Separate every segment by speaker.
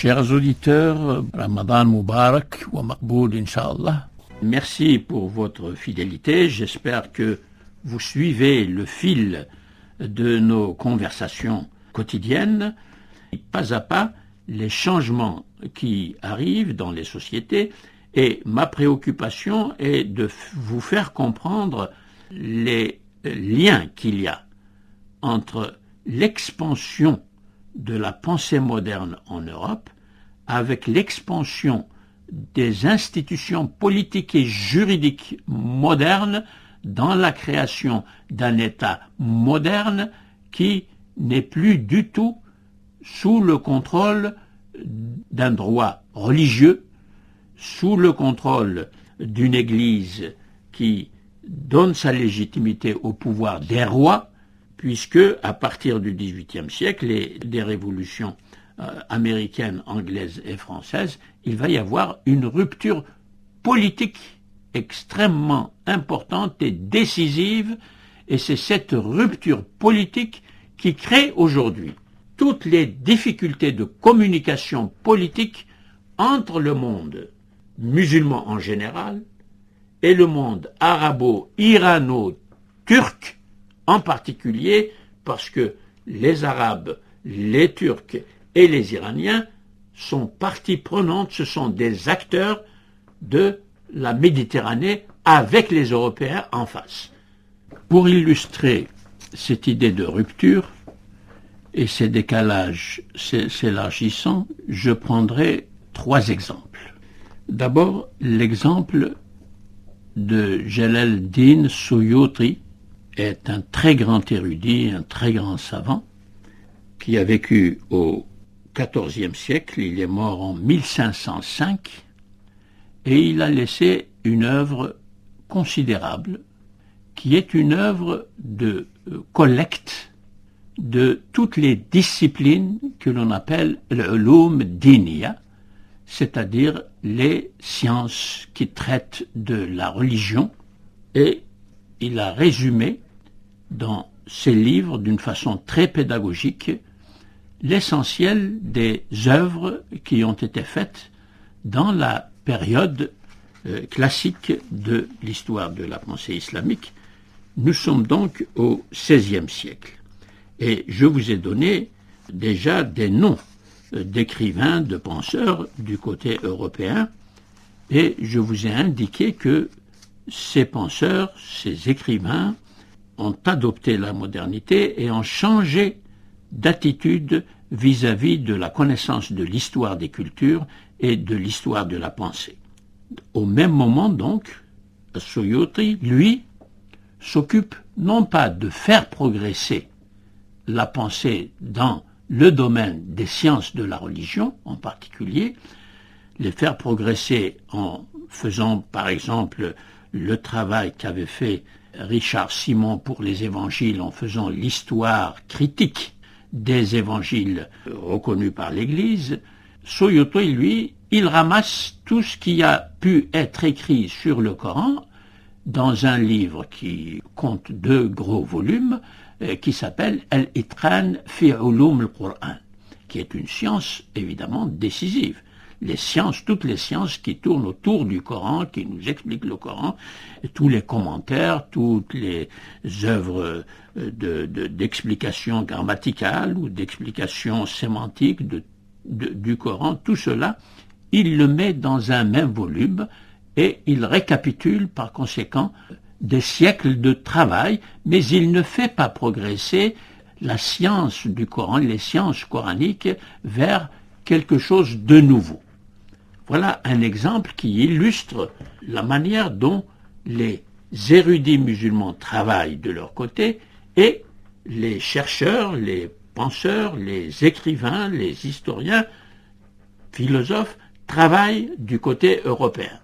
Speaker 1: Chers auditeurs, Ramadan Mubarak wa Maqboul Inch'Allah. Merci pour votre fidélité. J'espère que vous suivez le fil de nos conversations quotidiennes. Pas à pas, les changements qui arrivent dans les sociétés, et ma préoccupation est de vous faire comprendre les liens qu'il y a entre l'expansion de la pensée moderne en Europe avec l'expansion des institutions politiques et juridiques modernes dans la création d'un État moderne qui n'est plus du tout sous le contrôle d'un droit religieux, sous le contrôle d'une Église qui donne sa légitimité au pouvoir des rois, puisque à partir du XVIIIe siècle et des révolutions américaines, anglaises et françaises, il va y avoir une rupture politique extrêmement importante et décisive, et c'est cette rupture politique qui crée aujourd'hui toutes les difficultés de communication politique entre le monde musulman en général et le monde arabo-irano-turc en particulier, parce que les Arabes, les Turcs et les Iraniens sont partie prenante, ce sont des acteurs de la Méditerranée avec les Européens en face. Pour illustrer cette idée de rupture et ces décalages s'élargissant, je prendrai 3 exemples. D'abord, l'exemple de Jalaluddin Suyuti est un très grand érudit, un très grand savant, qui a vécu au XIVe siècle, il est mort en 1505, et il a laissé une œuvre considérable, qui est une œuvre de collecte de toutes les disciplines que l'on appelle l'ulum diniya, c'est-à-dire les sciences qui traitent de la religion, et il a résumé dans ses livres d'une façon très pédagogique l'essentiel des œuvres qui ont été faites dans la période classique de l'histoire de la pensée islamique. Nous sommes donc au XVIe siècle. Et je vous ai donné déjà des noms d'écrivains, de penseurs du côté européen, et je vous ai indiqué que ces penseurs, ces écrivains, ont adopté la modernité et ont changé d'attitude vis-à-vis de la connaissance de l'histoire des cultures et de l'histoire de la pensée. Au même moment donc, Suyuti, lui, s'occupe non pas de faire progresser la pensée dans le domaine des sciences de la religion en particulier, les faire progresser en faisant par exemple le travail qu'avait fait Richard Simon pour les évangiles en faisant l'histoire critique des évangiles reconnus par l'Église. Suyuti, lui, il ramasse tout ce qui a pu être écrit sur le Coran dans un livre qui compte 2 gros volumes qui s'appelle Al-Itqan fi Ulum al-Qur'an, qui est une science évidemment décisive. Les sciences, toutes les sciences qui tournent autour du Coran, qui nous expliquent le Coran, tous les commentaires, toutes les œuvres d'explication grammaticale ou d'explication sémantique du Coran, tout cela, il le met dans un même volume et il récapitule par conséquent des siècles de travail, mais il ne fait pas progresser la science du Coran, les sciences coraniques, vers quelque chose de nouveau. Voilà un exemple qui illustre la manière dont les érudits musulmans travaillent de leur côté et les chercheurs, les penseurs, les écrivains, les historiens, philosophes travaillent du côté européen.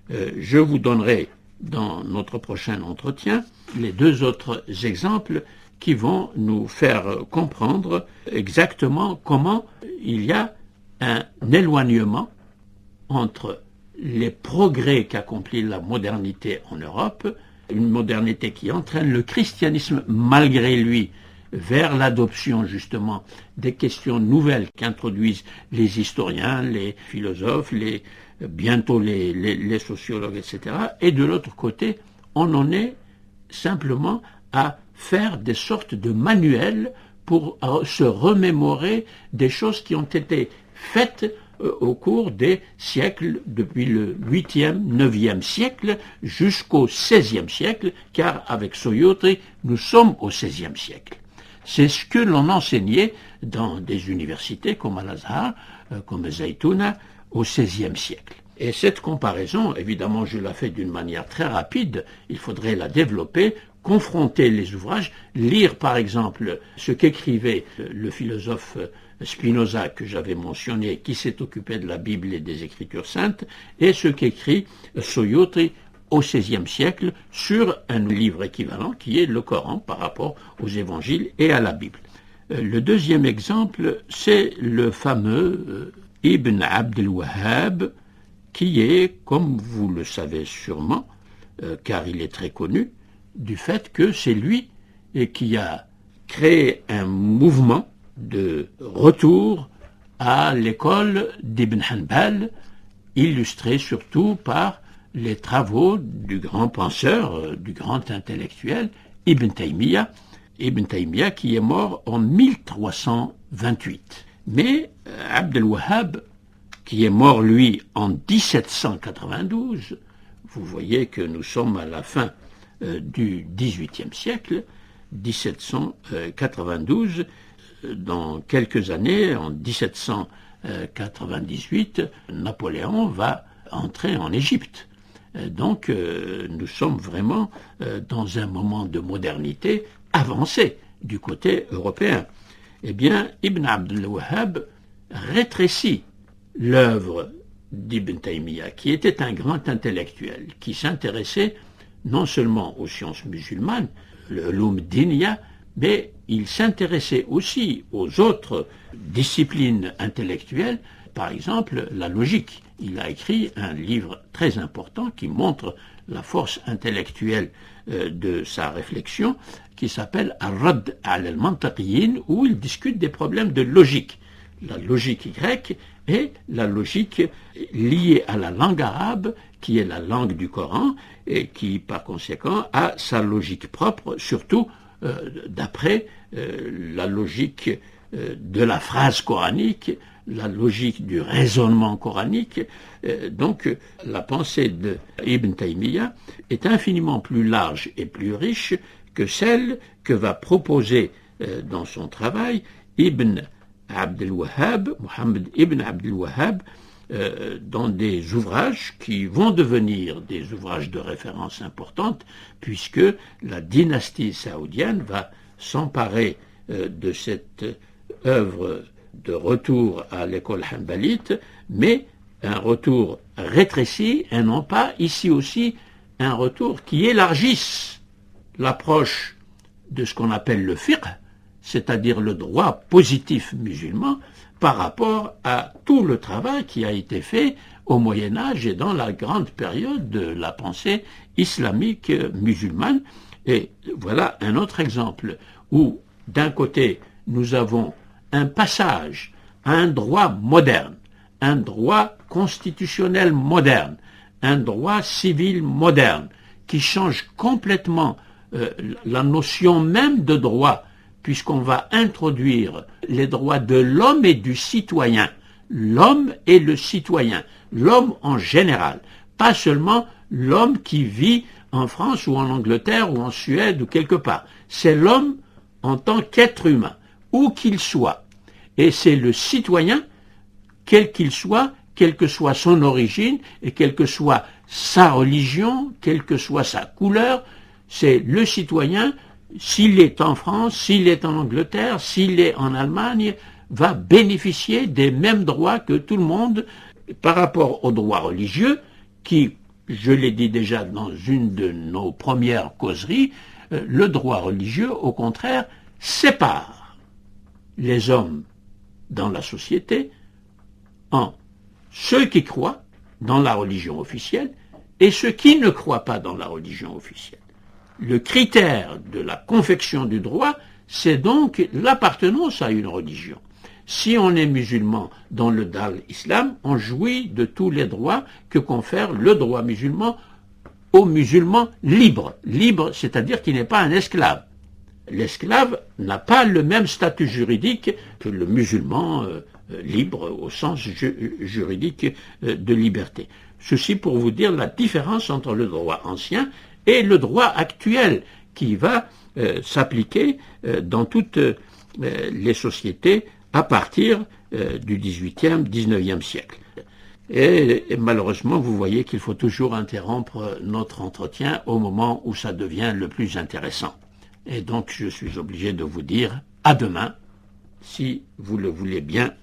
Speaker 1: Je vous donnerai dans notre prochain entretien les 2 autres exemples qui vont nous faire comprendre exactement comment il y a un éloignement entre les progrès qu'accomplit la modernité en Europe, une modernité qui entraîne le christianisme malgré lui vers l'adoption justement des questions nouvelles qu'introduisent les historiens, les philosophes, bientôt les sociologues, etc. Et de l'autre côté, on en est simplement à faire des sortes de manuels pour se remémorer des choses qui ont été faites au cours des siècles, depuis le 8e, 9e siècle jusqu'au 16e siècle, car avec Suyuti, nous sommes au 16e siècle. C'est ce que l'on enseignait dans des universités comme Al-Azhar, comme Zaytouna, au 16e siècle. Et cette comparaison, évidemment, je la fais d'une manière très rapide, il faudrait la développer, confronter les ouvrages, lire par exemple ce qu'écrivait le philosophe Spinoza que j'avais mentionné, qui s'est occupé de la Bible et des Écritures saintes, et ce qu'écrit Suyuti au XVIe siècle sur un livre équivalent qui est le Coran par rapport aux évangiles et à la Bible. Le deuxième exemple, c'est le fameux Ibn Abd al-Wahhab, qui est, comme vous le savez sûrement, car il est très connu, du fait que c'est lui qui a créé un mouvement de retour à l'école d'Ibn Hanbal, illustré surtout par les travaux du grand penseur, du grand intellectuel, Ibn Taymiyyah. Ibn Taymiyyah qui est mort en 1328. Mais Abd al-Wahhab, qui est mort lui en 1792, vous voyez que nous sommes à la fin du XVIIIe siècle, 1792, dans quelques années, en 1798, Napoléon va entrer en Égypte. Donc nous sommes vraiment dans un moment de modernité avancée du côté européen. Eh bien, Ibn Abd al-Wahhab rétrécit l'œuvre d'Ibn Taymiyyah, qui était un grand intellectuel, qui s'intéressait non seulement aux sciences musulmanes, le ulum diniyya, mais il s'intéressait aussi aux autres disciplines intellectuelles, par exemple la logique. Il a écrit un livre très important qui montre la force intellectuelle de sa réflexion, qui s'appelle Ar-Radd ala al-Mantaqiyin, où il discute des problèmes de logique. La logique grecque et la logique liée à la langue arabe, qui est la langue du Coran, et qui, par conséquent, a sa logique propre, surtout d'après la logique de la phrase coranique, la logique du raisonnement coranique. Donc, la pensée d'Ibn Taymiyyah est infiniment plus large et plus riche que celle que va proposer dans son travail Ibn Abd al-Wahhab, Muhammad ibn Abd al-Wahhab, dans des ouvrages qui vont devenir des ouvrages de référence importantes, puisque la dynastie saoudienne va s'emparer de cette œuvre de retour à l'école hanbalite, mais un retour rétréci, et non pas ici aussi un retour qui élargisse l'approche de ce qu'on appelle le fiqh, c'est-à-dire le droit positif musulman, par rapport à tout le travail qui a été fait au Moyen-Âge et dans la grande période de la pensée islamique musulmane. Et voilà un autre exemple où, d'un côté, nous avons un passage à un droit moderne, un droit constitutionnel moderne, un droit civil moderne, qui change complètement la notion même de droit, puisqu'on va introduire les droits de l'homme et du citoyen. L'homme et le citoyen, l'homme en général, pas seulement l'homme qui vit en France ou en Angleterre ou en Suède ou quelque part. C'est l'homme en tant qu'être humain, où qu'il soit. Et c'est le citoyen, quel qu'il soit, quelle que soit son origine et quelle que soit sa religion, quelle que soit sa couleur, c'est le citoyen. S'il est en France, s'il est en Angleterre, s'il est en Allemagne, va bénéficier des mêmes droits que tout le monde par rapport aux droits religieux qui, je l'ai dit déjà dans une de nos premières causeries, le droit religieux, au contraire, sépare les hommes dans la société en ceux qui croient dans la religion officielle et ceux qui ne croient pas dans la religion officielle. Le critère de la confection du droit, c'est donc l'appartenance à une religion. Si on est musulman dans le Dar al-Islam, on jouit de tous les droits que confère le droit musulman aux musulmans libres. Libre, c'est-à-dire qu'il n'est pas un esclave. L'esclave n'a pas le même statut juridique que le musulman libre au sens juridique de liberté. Ceci pour vous dire la différence entre le droit ancien et le droit actuel qui va s'appliquer dans toutes les sociétés à partir du XVIIIe, XIXe siècle. Et malheureusement, vous voyez qu'il faut toujours interrompre notre entretien au moment où ça devient le plus intéressant. Et donc, je suis obligé de vous dire à demain, si vous le voulez bien,